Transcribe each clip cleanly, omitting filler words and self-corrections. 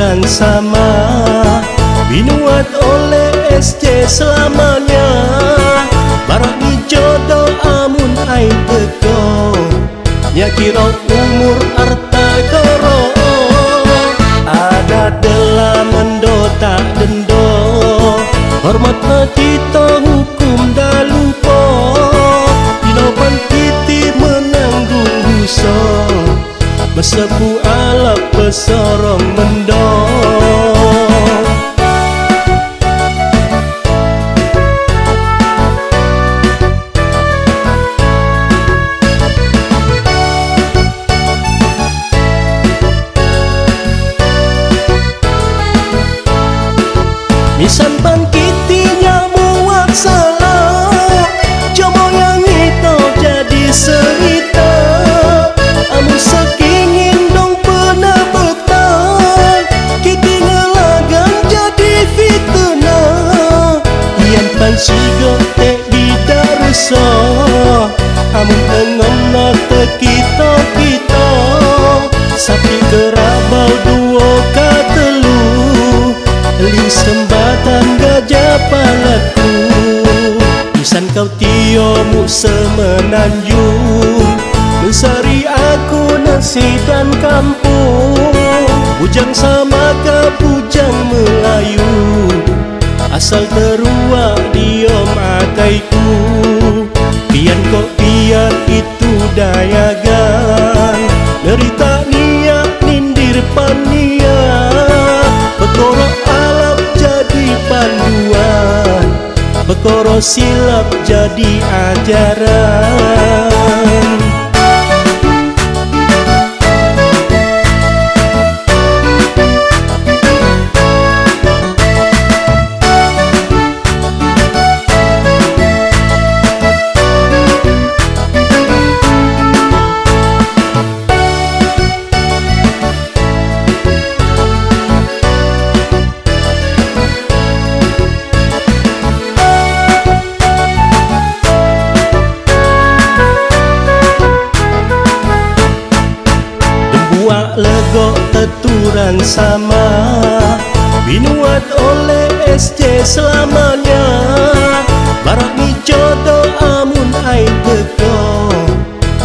teturan sama, binuat oleh SC selamanya. Barak ni jodoh amun ai teko, nya kira umur harta koro. Ada dalam mendo tak dendo, hormat kita hukum dah lupa. Dinopan kiti menanggung dosa, bersepu alap pesorong mendo. Misan pan kitinya muak salah, jomo yang itu jadi cerita. Amu sekingin dong pernah betah, kiti ngelagang jadi fitnah. Ian pan sigo tek bidaruso, amu engom nate kita-kita. Sapi kerabau duo katelu, ling sembatan gajah palaku. Pisan kau tiomu semenanjung, besari aku nasi dan kampung. Bujang sama ke bujang Melayu, asal terua diom akaiku. Pian kok pian itu dayagan, derita niat nindir pania. Bekoro alap jadi panduan, bekoro silap jadi ajaran. Lego teturan sama, binuat oleh SC selamanya. Barak ni jodoh amun ai teko,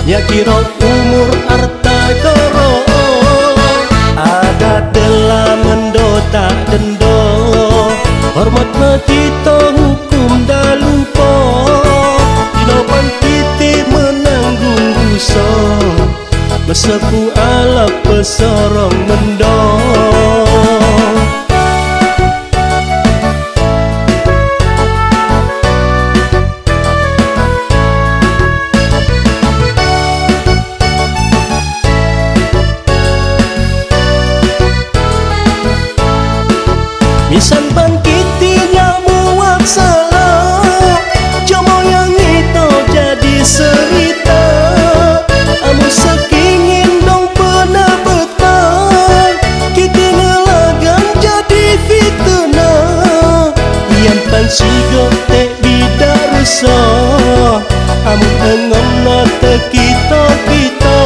nya kira umur harta koro. Ada dalam mendo tak dendo, hormat kita hukum dah lupa. Dinopan kiti menanggung dosa, bersepu alap pesorong mendong. Misan pan kitinya muak salah, jomo yang itu jadi cerita. Amu sekingin dong pernah betah, kiti ngelagang jadi fitnah. Ian pan sigo tek bidaruso, amu engom nate kita-kita.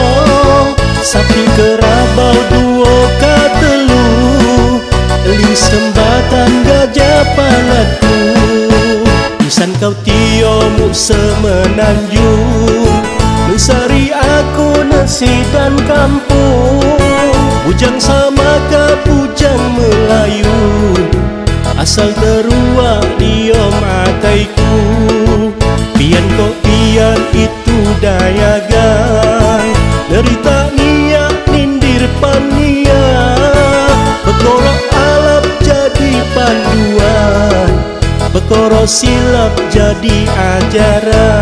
Sapi kerabau duo katelu, ling sembatan gajah palaku. Pisan kau tiomu semenanjung, besari aku nasi dan kampung. Bujang sama ke bujang Melayu, asal terua diom akaiku. Pian kok pian itu dayagan, derita niat nindir pania. Bekoro alap jadi panduan, bekoro silap jadi ajaran.